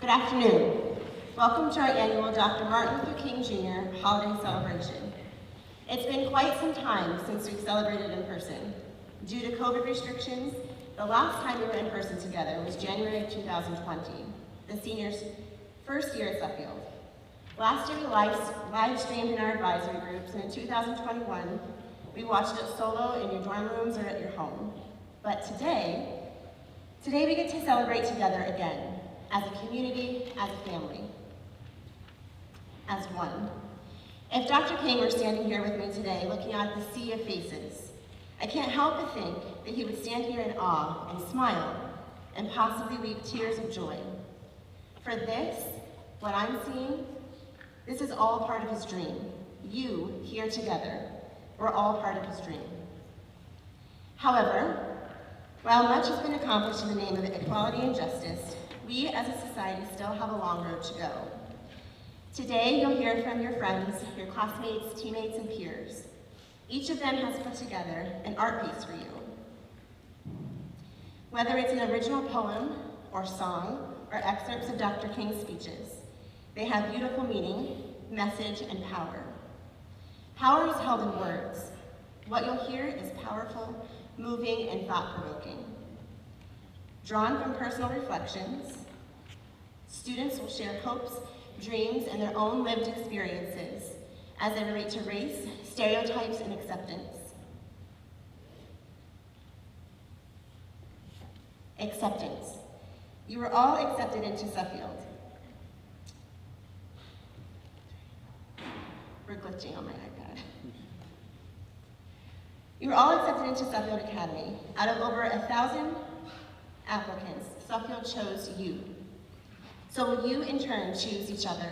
Good afternoon. Welcome to our annual Dr. Martin Luther King Jr. holiday celebration. It's been quite some time since we've celebrated in person. Due to COVID restrictions, the last time we were in person together was January of 2020, the seniors' first year at Suffield. Last year we live streamed in our advisory groups, and in 2021, we watched it solo in your dorm rooms or at your home. But today we get to celebrate together again, as a community, as a family, as one. If Dr. King were standing here with me today, looking at the sea of faces, I can't help but think that he would stand here in awe and smile and possibly weep tears of joy. For this, what I'm seeing, this is all part of his dream. You, here together, we're all part of his dream. However, while much has been accomplished in the name of equality and justice, we as a society still have a long road to go. Today, you'll hear from your friends, your classmates, teammates, and peers. Each of them has put together an art piece for you. Whether it's an original poem or song or excerpts of Dr. King's speeches, they have beautiful meaning, message, and power. Power is held in words. What you'll hear is powerful, moving, and thought-provoking. Drawn from personal reflections, students will share hopes, dreams, and their own lived experiences as they relate to race, stereotypes, and acceptance. Acceptance. You were all accepted into Suffield. We're glitching on my iPad. You were all accepted into Suffield Academy. Out of over 1,000 applicants, Suffield chose you. So will you in turn choose each other?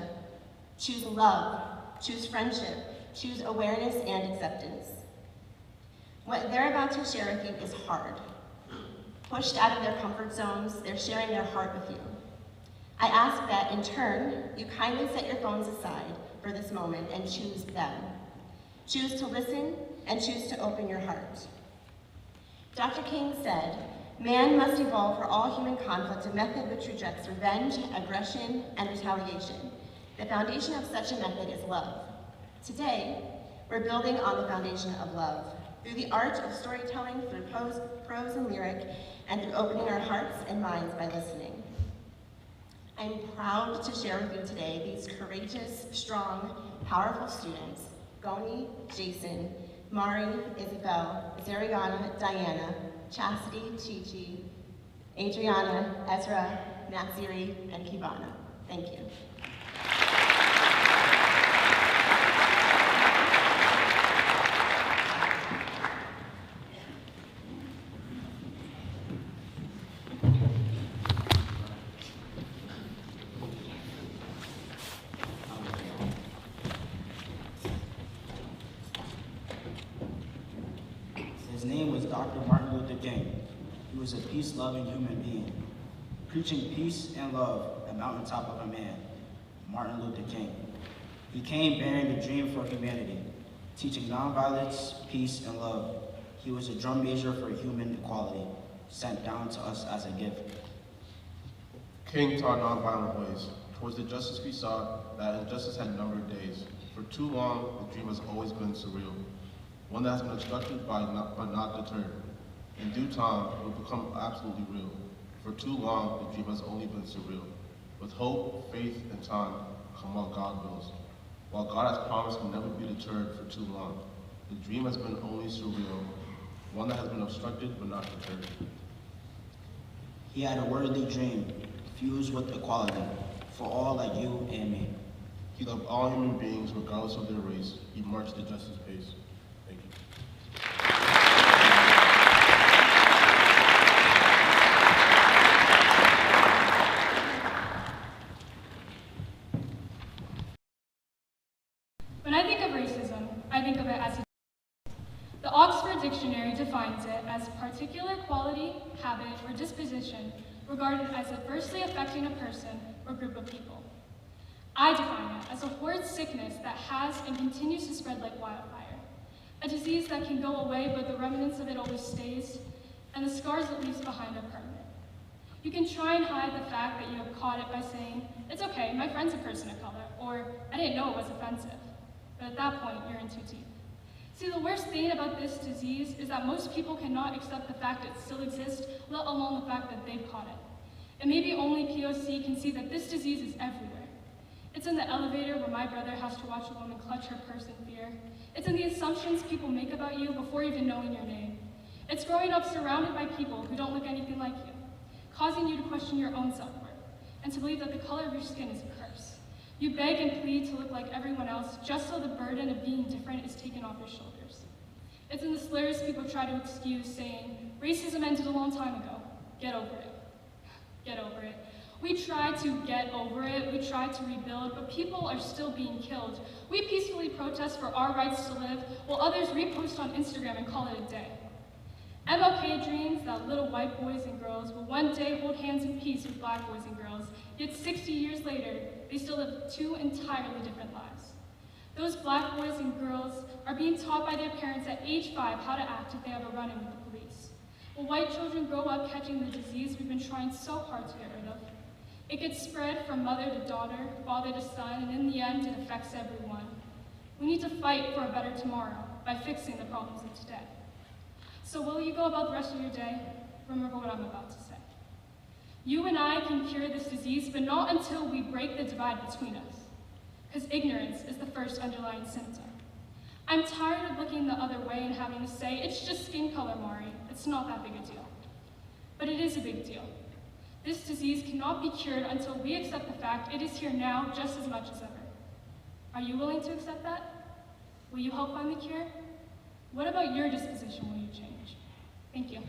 Choose love, choose friendship, choose awareness and acceptance. What they're about to share with you is hard. Pushed out of their comfort zones, they're sharing their heart with you. I ask that in turn, you kindly set your phones aside for this moment and choose them. Choose to listen and choose to open your heart. Dr. King said, "Man must evolve for all human conflict a method which rejects revenge, aggression, and retaliation. The foundation of such a method is love." Today, we're building on the foundation of love through the art of storytelling, through prose and lyric, and through opening our hearts and minds by listening. I'm proud to share with you today these courageous, strong, powerful students, Goni, Jason, Mari, Isabel, Zariana, Diana, Chastity, Chi-Chi, Adriana, Ezra, Natsiri, and Kivana. Thank you. His name was Dr. Martin Luther King. He was a peace-loving human being, preaching peace and love at mountaintop of a man, Martin Luther King. He came bearing the dream for humanity, teaching nonviolence, peace, and love. He was a drum major for human equality, sent down to us as a gift. King taught nonviolent ways. Towards the justice we sought, that injustice had numbered days. For too long, the dream has always been surreal, one that has been obstructed but not deterred. In due time, it will become absolutely real. For too long, the dream has only been surreal. With hope, faith, and time, come what God wills. While God has promised will never be deterred for too long, the dream has been only surreal, one that has been obstructed but not deterred. He had a worthy dream, fused with equality, for all like you and me. He loved all human beings regardless of their race. He marched the justice pace. Thank you. When I think of racism, I think of it as the Oxford Dictionary defines it as particular quality, habit, or disposition regarded as adversely affecting a person or group of people. I define it as a horrid sickness that has and continues to spread like wildfire, a disease that can go away but the remnants of it always stays, and the scars it leaves behind are permanent. You can try and hide the fact that you have caught it by saying, "It's okay, my friend's a person of color," or "I didn't know it was offensive." But at that point, you're in too deep. See, the worst thing about this disease is that most people cannot accept the fact it still exists, let alone the fact that they've caught it. And maybe only POC can see that this disease is everywhere. It's in the elevator where my brother has to watch a woman clutch her purse in fear. It's in the assumptions people make about you before even knowing your name. It's growing up surrounded by people who don't look anything like you, causing you to question your own self-worth, and to believe that the color of your skin is a curse. You beg and plead to look like everyone else just so the burden of being different is taken off your shoulders. It's in the slurs people try to excuse, saying, "Racism ended a long time ago. Get over it." Get over it. We try to get over it, we try to rebuild, but people are still being killed. We peacefully protest for our rights to live, while others repost on Instagram and call it a day. MLK dreams that little white boys and girls will one day hold hands in peace with black boys and girls, yet 60 years later, they still live two entirely different lives. Those black boys and girls are being taught by their parents at age 5 how to act if they have a run-in with the police. While white children grow up catching the disease we've been trying so hard to get rid of. It gets spread from mother to daughter, father to son, and in the end, it affects everyone. We need to fight for a better tomorrow by fixing the problems of today. So will you go about the rest of your day? Remember what I'm about to say. You and I can cure this disease, but not until we break the divide between us. Because ignorance is the first underlying symptom. I'm tired of looking the other way and having to say, "It's just skin color, Mari. It's not that big a deal." But it is a big deal. This disease cannot be cured until we accept the fact it is here now just as much as ever. Are you willing to accept that? Will you help find the cure? What about your disposition will you change? Thank you.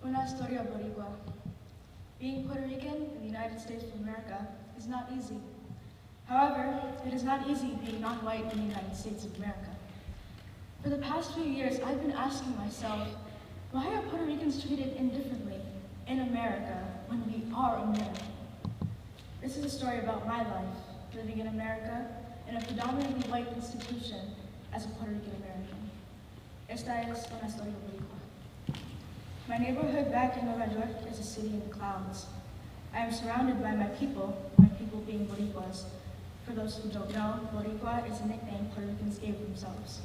Una historia boricua. Being Puerto Rican in the United States of America is not easy. However, it is not easy being non-white in the United States of America. For the past few years, I've been asking myself, why are Puerto Ricans treated indifferently in America when we are American? This is a story about my life, living in America in a predominantly white institution as a Puerto Rican American. Esta es una historia boricua. My neighborhood back in Nueva York is a city in the clouds. I am surrounded by my people being Boricuas. For those who don't know, Boricua is a nickname Puerto Ricans gave themselves.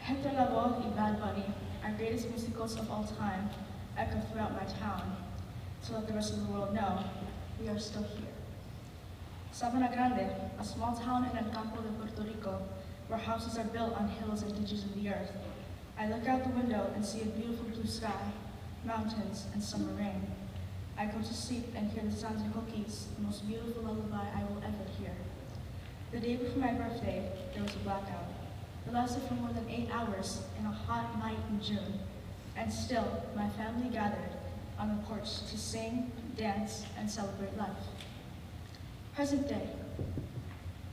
Hector Lavoe and Bad Bunny, our greatest musicals of all time, echo throughout my town to let the rest of the world know we are still here. Sabana Grande, a small town in El Campo de Puerto Rico, where houses are built on hills and ditches of the earth. I look out the window and see a beautiful blue sky, mountains, and summer rain. I go to sleep and hear the sounds of cookies, the most beautiful lullaby I will ever hear. The day before my birthday, there was a blackout. It lasted for more than 8 hours in a hot night in June, and still, my family gathered on the porch to sing, dance, and celebrate life. Present day.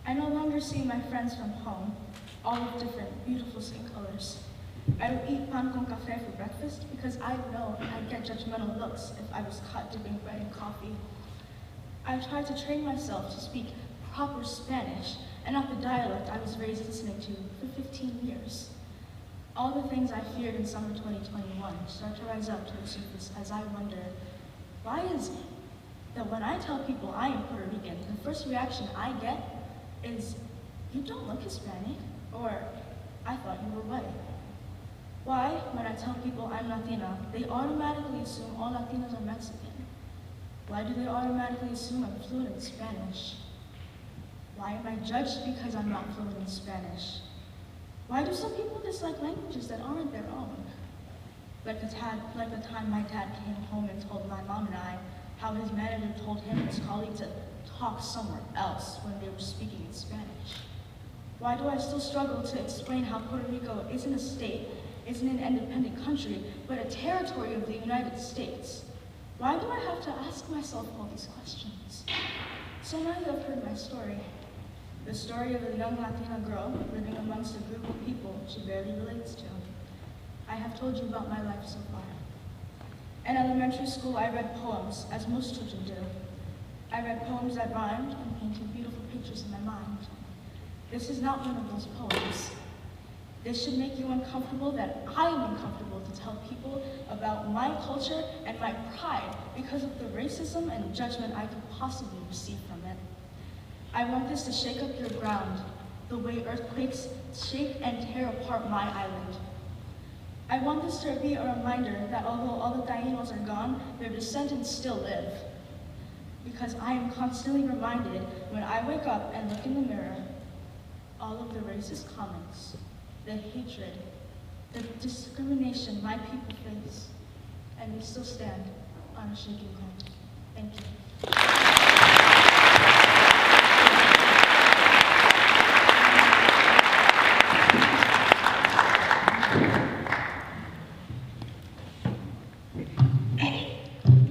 I no longer see my friends from home, all of different, beautiful skin colors. I don't eat pan con café for breakfast because I know I'd get judgmental looks if I was caught dipping bread in coffee. I tried to train myself to speak proper Spanish and not the dialect I was raised listening to for 15 years. All the things I feared in summer 2021 start to rise up to the surface as I wonder, why is it that when I tell people I am Puerto Rican, the first reaction I get is, "You don't look Hispanic," or "I thought you were white." Why, when I tell people I'm Latina, they automatically assume all Latinos are Mexican? Why do they automatically assume I'm fluent in Spanish? Why am I judged because I'm not fluent in Spanish? Why do some people dislike languages that aren't their own? Like the time my dad came home and told my mom and I how his manager told him and his colleague to talk somewhere else when they were speaking in Spanish. Why do I still struggle to explain how Puerto Rico isn't a state, isn't an independent country, but a territory of the United States? Why do I have to ask myself all these questions? So now you have heard my story. The story of a young Latina girl living amongst a group of people she barely relates to. I have told you about my life so far. In elementary school, I read poems, as most children do. I read poems that rhymed and painted beautiful pictures in my mind. This is not one of those poems. This should make you uncomfortable that I am uncomfortable to tell people about my culture and my pride because of the racism and judgment I could possibly receive from it. I want this to shake up your ground, the way earthquakes shake and tear apart my island. I want this to be a reminder that although all the Tainos are gone, their descendants still live. Because I am constantly reminded when I wake up and look in the mirror, all of the racist comments, the hatred, the discrimination my people face, and we still stand on a shaking ground. Thank you.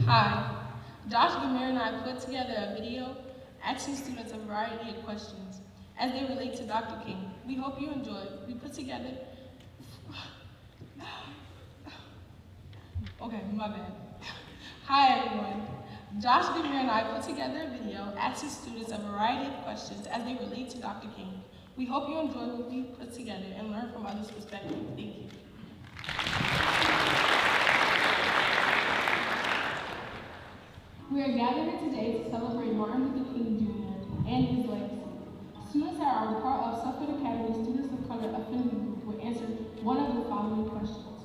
Hi, Josh Gamir and I put together a video asking students a variety of questions as they relate to Dr. King. We hope you enjoy. We put together, okay, my bad. Hi everyone. Josh Gamir and I put together a video asking students a variety of questions as they relate to Dr. King. We hope you enjoy what we put together and learn from others' perspectives. Thank you. We are gathered here today to celebrate Martin Luther King Jr. and his legacy. Students that are a part of Suffolk Academy Students of Color Affinity Group will answer one of the following questions.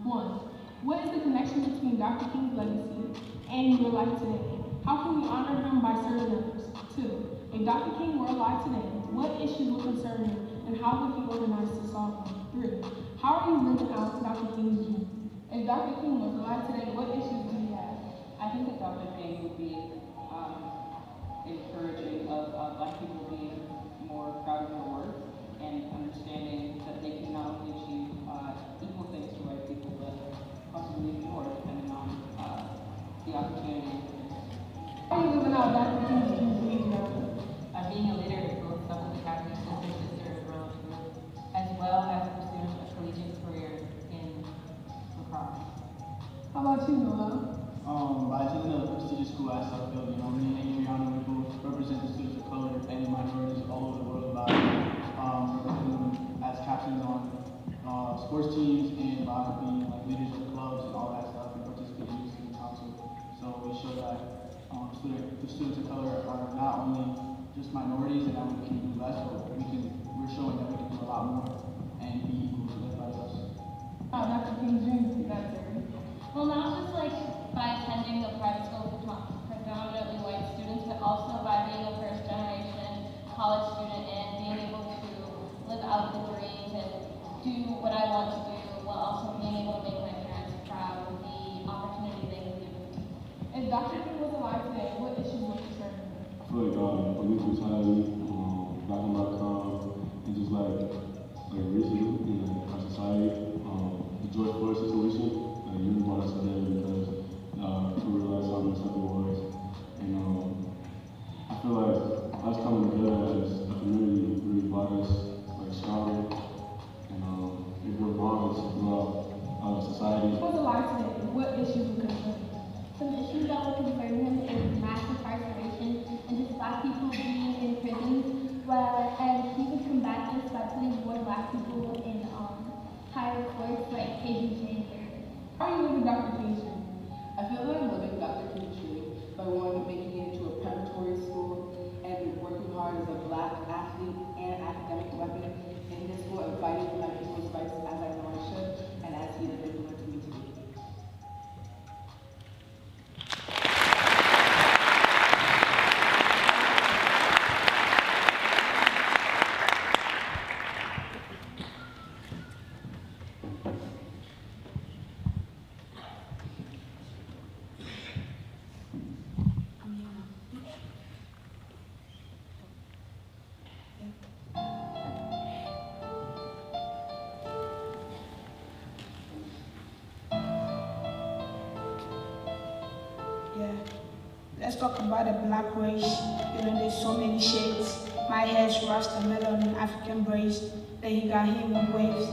1. What is the connection between Dr. King's legacy and your life today? How can we honor him by serving others? 2. If Dr. King were alive today, what issues would concern him and how would he organize to solve them? 3. How are you living out Dr. King's dream? If Dr. King was alive today, what issues do you have? I think that Dr. King would be encouraging of Black people being more proud of their work and understanding that they can not only achieve equal things to white people, but possibly more depending on the opportunity. How are you living out Dr. King's dream? Being a leader in both Suffolk Academy Sister and Girls Group, as well as pursuing a collegiate career in lacrosse. How about you, Noah? By attending a prestigious school at Suffield, me and Adriana, we both represent the students of color and minorities all over the world by representing them as captains on sports teams and by being like leaders of clubs and all that stuff and participating in the student council. So we show that the students of color are not only just minorities and that we can do less, but we're showing that we can do a lot more and be equal to everybody else. Dr. King's dream, that's it. Well, not just like by attending a private school with predominantly white students, but also by being a first-generation college student and being able to live out the dreams and do what I want to do, while also being able to make my parents proud with the opportunity they have given me. If Dr. King was alive today, what issues would concern him? I feel like police brutality, black on black crime, and just like racism in our society. The George Floyd situation, you brought us today because people realize how messed up it was. And I feel like us coming together as a community really brought us stronger and it built bonds throughout society. If he was alive today, what issues would concern him? Some issues that would concern him is mass incarceration and just Black people being in prisons, and he could combat this by putting more Black people in higher courts like KBJ and Harris. How are you living Dr. King's dream? I feel like I'm living Dr. King's dream by one, making it into a preparatory school and working hard as a Black athlete and academic weapon in this school and fighting for my people's rights as I know I should and as he has implemented me to be. Yeah, let's talk about the black race. There's so many shades. My hair's Rasta, melanin, African braids. Then he got him with waves.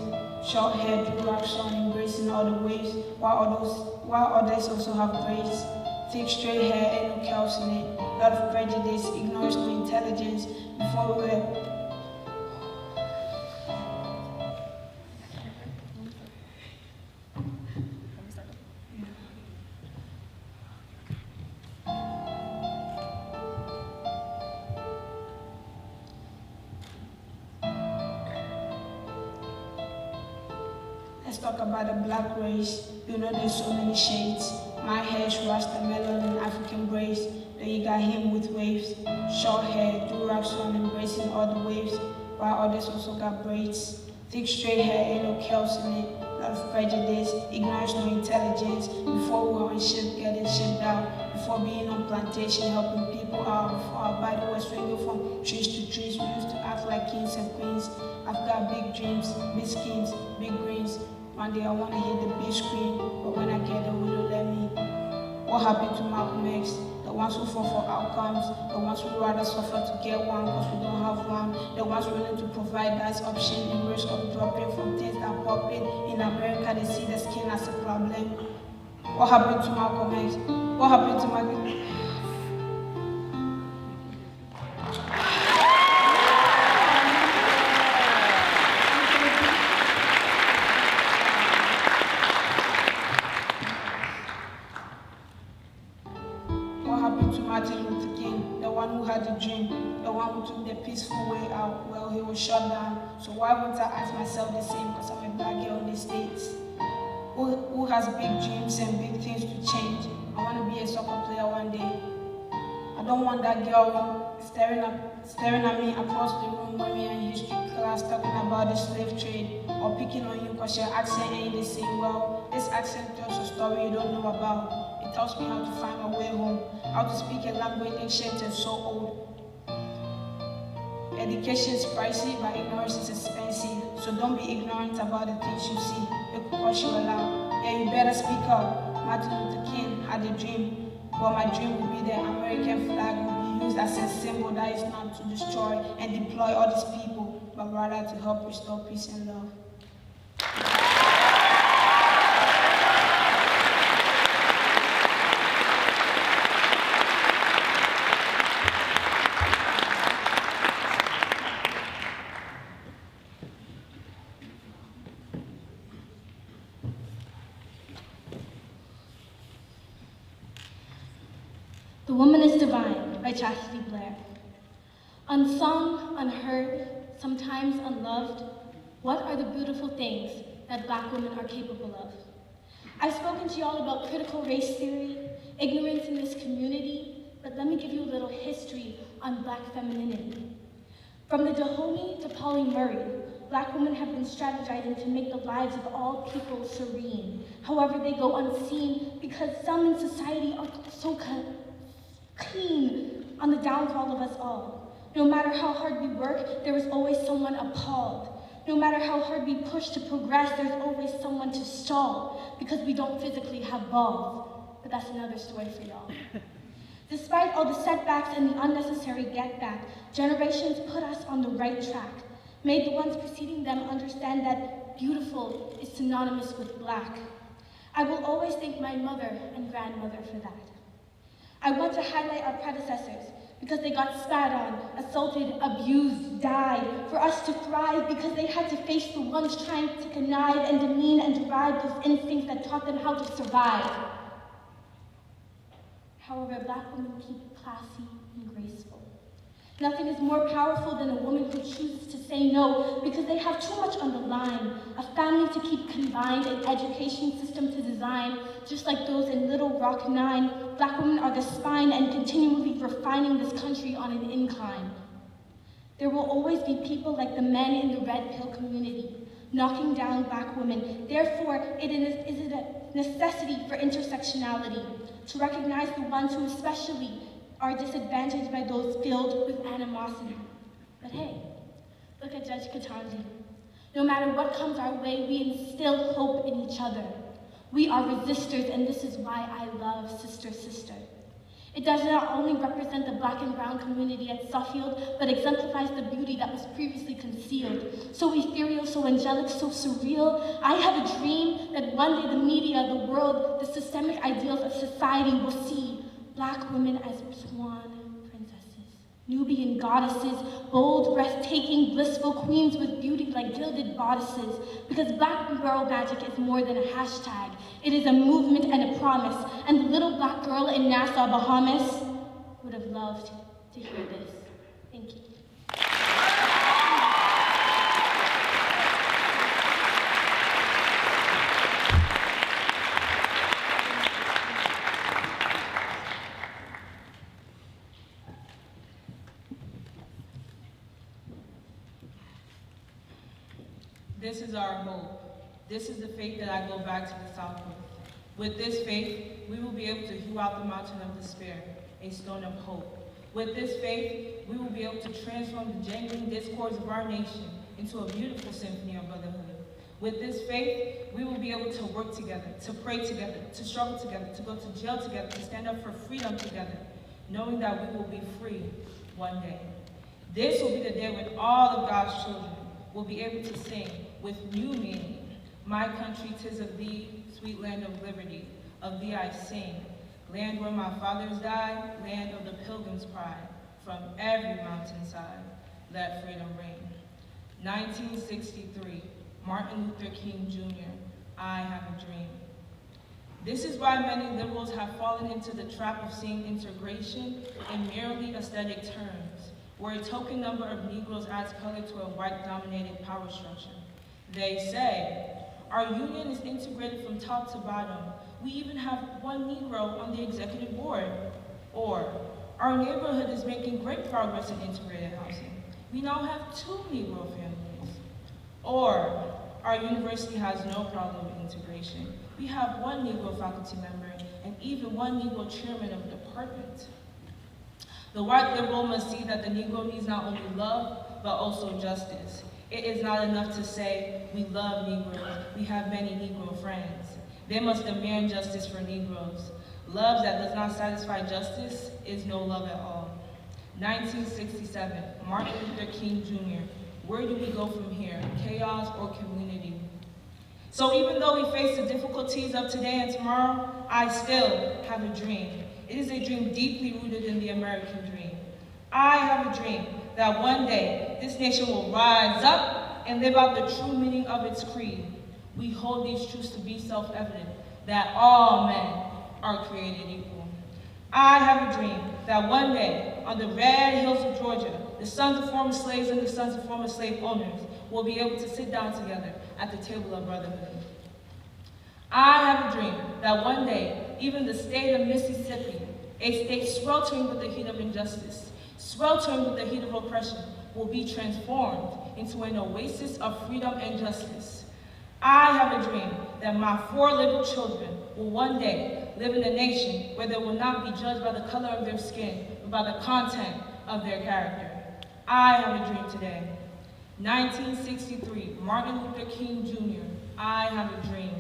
Short hair, do rocks on, embracing all the waves, while others also have braids. Thick, straight hair, ain't no chaos in it. Lot of prejudice, ignorance, no intelligence. Before we were Let's talk about the black race. You know there's so many shades. My hair's Rasta melon and African braids. Then you got him with waves. Short hair, do-rags on, embracing all the waves. While others also got braids. Thick straight hair, ain't no chaos in it. Lot of prejudice, ignorance, no intelligence. Before we were on ship, getting shipped out. Before being on plantation, helping people out. Before our body was swinging from trees to trees. We used to act like kings and queens. I've got big dreams, big schemes, big greens. One day I wanna hit the big screen, but when I get there, will you let me? What happened to Malcolm X? The ones who fought for outcomes, the ones who rather suffer to get one because we don't have one, the ones willing to provide that option in risk of dropping from things that pop in America, they see the skin as a problem. What happened to Malcolm X? What happened to Malcolm? What happened to Martin Luther King, the one who had a dream, the one who took the peaceful way out? Well, he was shot down. So why won't I ask myself the same because I'm a black girl in the States? Who has big dreams and big things to change? I want to be a soccer player one day. I don't want that girl staring at me across the room when we're in history class talking about the slave trade or picking on you because your accent ain't the same. Well, this accent tells a story you don't know about. It tells me how to find my way home, how to speak a language ancient and so old. Education is pricey, but ignorance is expensive. So don't be ignorant about the things you see. It could cost you a lot. Yeah, you better speak up. Martin Luther King had a dream. Well, my dream would be the American flag would be used as a symbol that is not to destroy and deploy all these people, but rather to help restore peace and love. The Woman is Divine by Chastity Blair. Unsung, unheard, sometimes unloved, what are the beautiful things that Black women are capable of? I've spoken to y'all about critical race theory, ignorance in this community, but let me give you a little history on Black femininity. From the Dahomey to Polly Murray, Black women have been strategizing to make the lives of all people serene. However, they go unseen because some in society are so keen on the downfall of us all. No matter how hard we work, there is always someone appalled. No matter how hard we push to progress, there's always someone to stall because we don't physically have balls. But that's another story for y'all. Despite all the setbacks and the unnecessary get back, generations put us on the right track, made the ones preceding them understand that beautiful is synonymous with Black. I will always thank my mother and grandmother for that. I want to highlight our predecessors because they got spat on, assaulted, abused, died, for us to thrive because they had to face the ones trying to connive and demean and derive those instincts that taught them how to survive. However, Black women keep it classy and graceful. Nothing is more powerful than a woman who chooses to say no because they have too much on the line, a family to keep combined, an education system to design. Just like those in Little Rock 9, Black women are the spine and continually refining this country on an incline. There will always be people like the men in the red pill community, knocking down Black women. Therefore, it is a necessity for intersectionality, to recognize the ones who especially are disadvantaged by those filled with animosity. But hey, look at Judge Ketanji. No matter what comes our way, we instill hope in each other. We are resistors, and this is why I love Sister Sister. It does not only represent the Black and brown community at Suffield, but exemplifies the beauty that was previously concealed. So ethereal, so angelic, so surreal. I have a dream that one day the media, the world, the systemic ideals of society will see Black women as swan princesses, Nubian goddesses, bold, breathtaking, blissful queens with beauty like gilded bodices. Because Black girl magic is more than a hashtag. It is a movement and a promise. And the little Black girl in Nassau, Bahamas would have loved to hear this. Thank you. This is our hope. This is the faith that I go back to the South with. With this faith, we will be able to hew out the mountain of despair, a stone of hope. With this faith, we will be able to transform the jangling discords of our nation into a beautiful symphony of brotherhood. With this faith, we will be able to work together, to pray together, to struggle together, to go to jail together, to stand up for freedom together, knowing that we will be free one day. This will be the day when all of God's children will be able to sing with new meaning. My country, 'tis of thee, sweet land of liberty, of thee I sing. Land where my fathers died, land of the pilgrim's pride. From every mountainside, let freedom ring. 1963, Martin Luther King Jr., I have a dream. This is why many liberals have fallen into the trap of seeing integration in merely aesthetic terms, where a token number of Negroes adds color to a white-dominated power structure. They say, our union is integrated from top to bottom. We even have one Negro on the executive board. Or, our neighborhood is making great progress in integrated housing. We now have 2 Negro families. Or, our university has no problem with integration. We have 1 Negro faculty member and even 1 Negro chairman of a department. The white liberal must see that the Negro needs not only love, but also justice. It is not enough to say, we love Negroes, we have many Negro friends. They must demand justice for Negroes. Love that does not satisfy justice is no love at all. 1967, Martin Luther King Jr., where do we go from here, chaos or community? So even though we face the difficulties of today and tomorrow, I still have a dream. It is a dream deeply rooted in the American dream. I have a dream that one day this nation will rise up and live out the true meaning of its creed. We hold these truths to be self-evident, that all men are created equal. I have a dream that one day on the red hills of Georgia, the sons of former slaves and the sons of former slave owners will be able to sit down together at the table of brotherhood. I have a dream that one day, even the state of Mississippi, a state sweltering with the heat of injustice, sweltering with the heat of oppression, will be transformed into an oasis of freedom and justice. I have a dream that my 4 little children will one day live in a nation where they will not be judged by the color of their skin, but by the content of their character. I have a dream today. 1963, Martin Luther King Jr., I have a dream.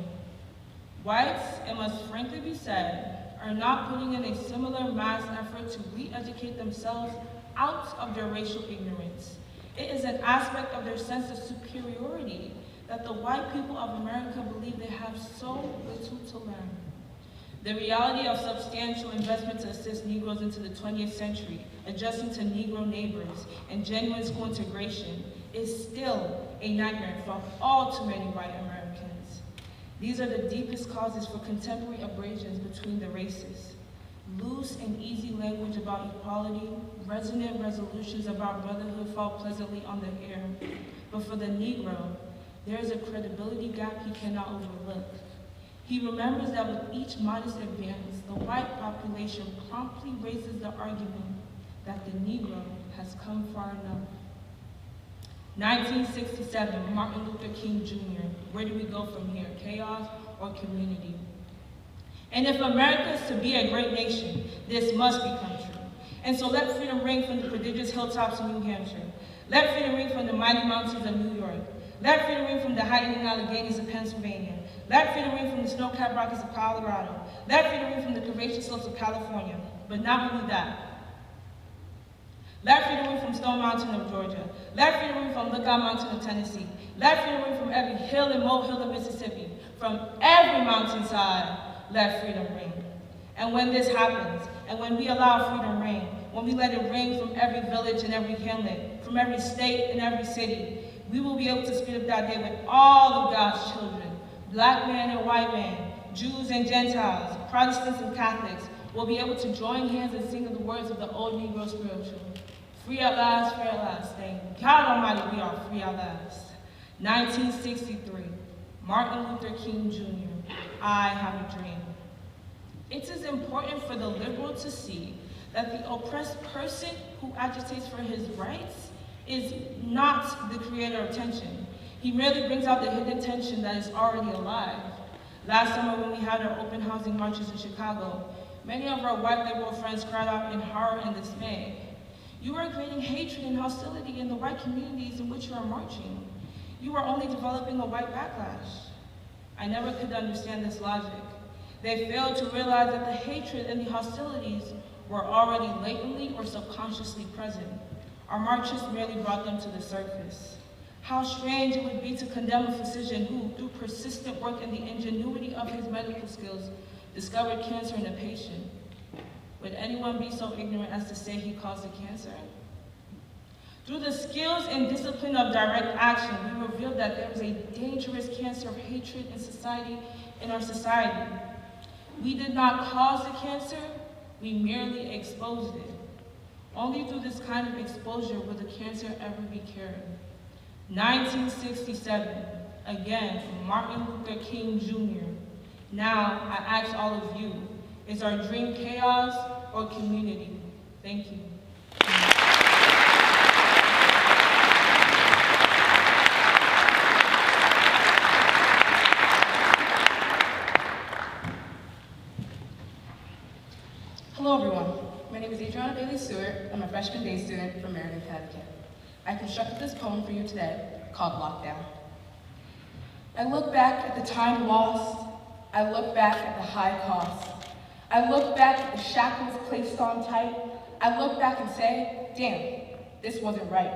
Whites, it must frankly be said, are not putting in a similar mass effort to re-educate themselves out of their racial ignorance. It is an aspect of their sense of superiority that the white people of America believe they have so little to learn. The reality of substantial investment to assist Negroes into the 20th century, adjusting to Negro neighbors, and genuine school integration is still a nightmare for all too many white Americans. These are the deepest causes for contemporary abrasions between the races. Loose and easy language about equality, resonant resolutions about brotherhood fall pleasantly on the air. But for the Negro, there is a credibility gap he cannot overlook. He remembers that with each modest advance, the white population promptly raises the argument that the Negro has come far enough. 1967, Martin Luther King Jr., where do we go from here, chaos or community? And if America is to be a great nation, this must become true. And so let freedom ring from the prodigious hilltops of New Hampshire. Let freedom ring from the mighty mountains of New York. Let freedom ring from the hiding Alleghenies of Pennsylvania. Let freedom ring from the snow-capped Rockies of Colorado. Let freedom ring from the curvaceous slopes of California. But not only that. Let freedom ring from Stone Mountain of Georgia. Let freedom ring from Lookout Mountain of Tennessee. Let freedom ring from every hill and molehill of Mississippi. From every mountainside, let freedom ring. And when this happens, and when we allow freedom ring, when we let it ring from every village and every hamlet, from every state and every city, we will be able to speed up that day with all of God's children, black man and white man, Jews and Gentiles, Protestants and Catholics, will be able to join hands and sing the words of the old Negro spiritual. Free at last, free at last. Thank God Almighty, we are free at last. 1963, Martin Luther King Jr., I have a dream. It is important for the liberal to see that the oppressed person who agitates for his rights is not the creator of tension. He merely brings out the hidden tension that is already alive. Last summer when we had our open housing marches in Chicago, many of our white liberal friends cried out in horror and dismay. You are creating hatred and hostility in the white communities in which you are marching. You are only developing a white backlash. I never could understand this logic. They failed to realize that the hatred and the hostilities were already latently or subconsciously present. Our marches merely brought them to the surface. How strange it would be to condemn a physician who, through persistent work and the ingenuity of his medical skills, discovered cancer in a patient. Would anyone be so ignorant as to say he caused the cancer? Through the skills and discipline of direct action, we revealed that there was a dangerous cancer of hatred in our society. We did not cause the cancer, we merely exposed it. Only through this kind of exposure will the cancer ever be cured. 1967, again, Martin Luther King Jr. Now, I ask all of you, is our dream chaos or community? Thank you. Hello everyone, my name is Adriana Bailey Stewart. I'm a freshman day student from Meriden, Connecticut. I constructed this poem for you today called Lockdown. I look back at the time lost. I look back at the high cost. I look back at the shackles placed on tight. I look back and say, damn, this wasn't right.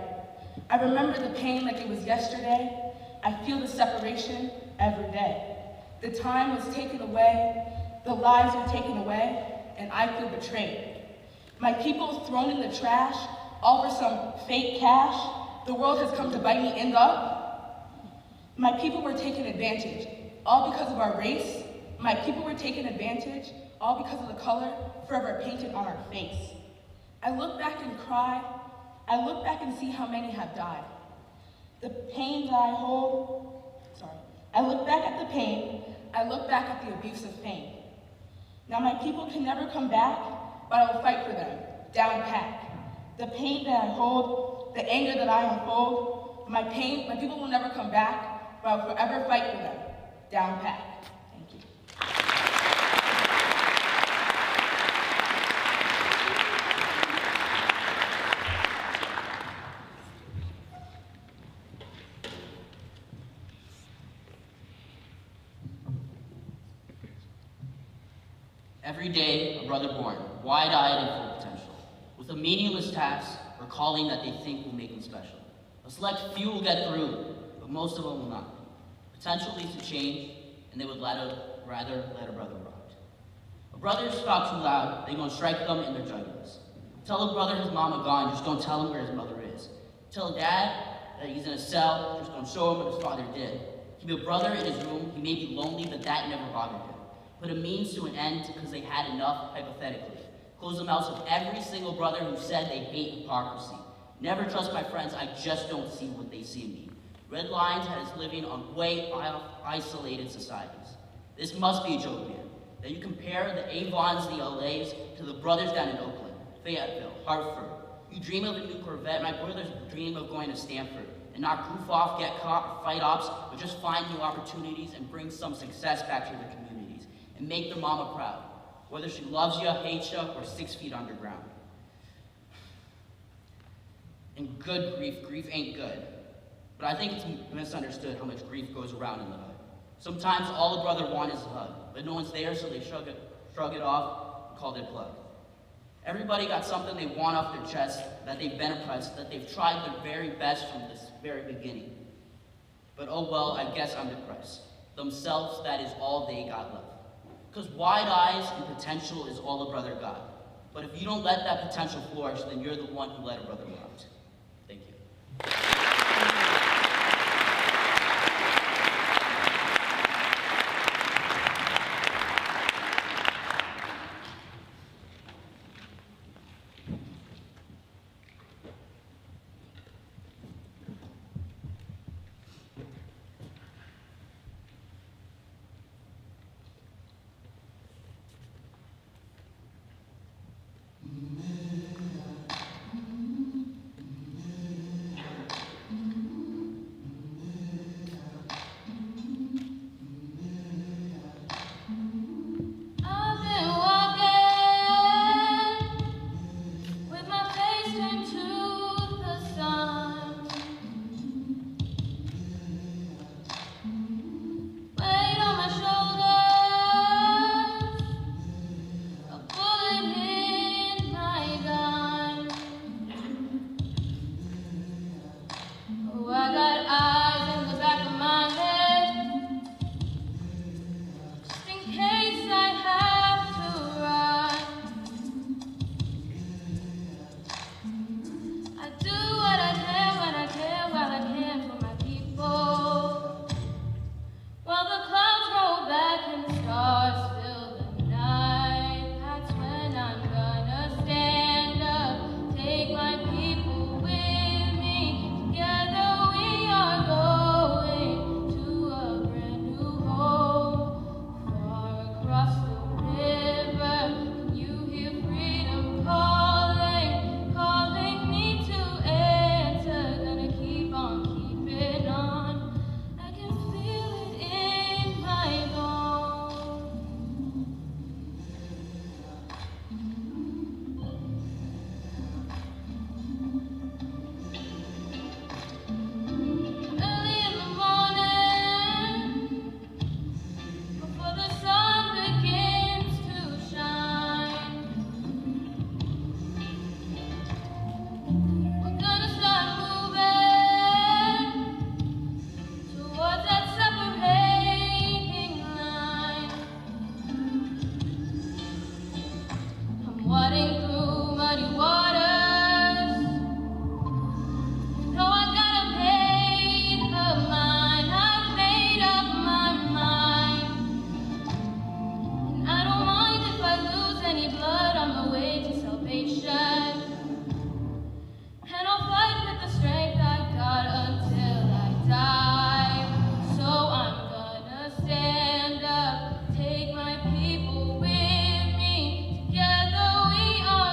I remember the pain like it was yesterday. I feel the separation every day. The time was taken away, the lives were taken away, and I feel betrayed. My people thrown in the trash, all for some fake cash. The world has come to bite me in the. My people were taken advantage, all because of our race. My people were taken advantage, all because of the color forever painted on our face. I look back and cry. I look back and see how many have died. The pain that I hold, I look back at the pain. I look back at the abuse of fame. Now my people can never come back, but I will fight for them, down pat. The pain that I hold, the anger that I unfold, my people will never come back, but I will forever fight for them, down pat. Thank you. Every day, a brother born, wide-eyed and full of potential, with a meaningless task or calling that they think will make them special. A select few will get through, but most of them will not. Potential leads to change, and they would rather let a brother rot. A brother talk too loud, they gonna strike them in their judgments. Tell a brother his mama gone, just don't tell him where his mother is. Tell a dad that he's in a cell, just don't show him what his father did. Keep a brother in his room, he may be lonely, but that never bothered him. Put a means to an end because they had enough, hypothetically. Close the mouths of every single brother who said they hate hypocrisy. Never trust my friends, I just don't see what they see in me. Red lines has living on way isolated societies. This must be a joke, man. That you compare the Avons, the LAs, to the brothers down in Oakland, Fayetteville, Hartford. You dream of a new Corvette, my brothers dream of going to Stanford. And not goof off, get caught, or fight ops, but just find new opportunities and bring some success back to their communities. And make their mama proud, whether she loves you, hates you, or 6 feet underground. And good grief ain't good. But I think it's misunderstood how much grief goes around in the hood. Sometimes all a brother wants is a hug, but no one's there, so they shrug it off and call it a plug. Everybody got something they want off their chest, that they've been oppressed, that they've tried their very best from this very beginning. But oh well, I guess I'm depressed. Themselves, that is all they got left. Because wide eyes and potential is all a brother got. But if you don't let that potential flourish, then you're the one who let a brother rot. Thank you. Stand up, take my people with me. Together we are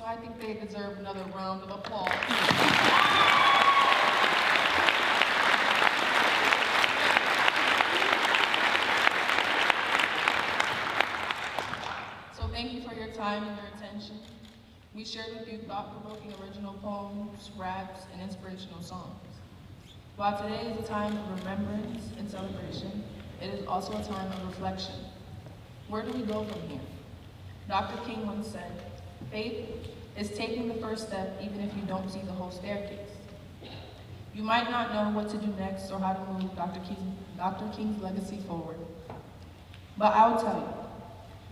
So I think they deserve another round of applause. So thank you for your time and your attention. We shared with you thought-provoking original poems, raps, and inspirational songs. While today is a time of remembrance and celebration, it is also a time of reflection. Where do we go from here? Dr. King once said, "Faith is taking the first step even if you don't see the whole staircase." You might not know what to do next or how to move Dr. King's legacy forward. But I'll tell you,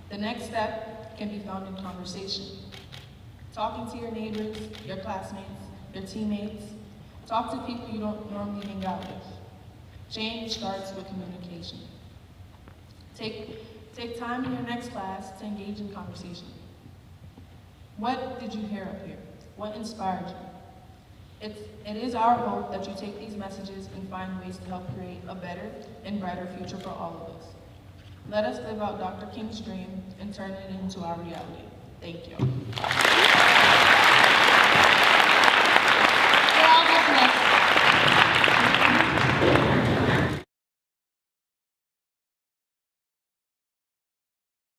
the next step can be found in conversation. Talking to your neighbors, your classmates, your teammates. Talk to people you don't normally hang out with. Change starts with communication. Take time in your next class to engage in conversation. What did you hear up here? What inspired you? It is our hope that you take these messages and find ways to help create a better and brighter future for all of us. Let us live out Dr. King's dream and turn it into our reality. Thank you.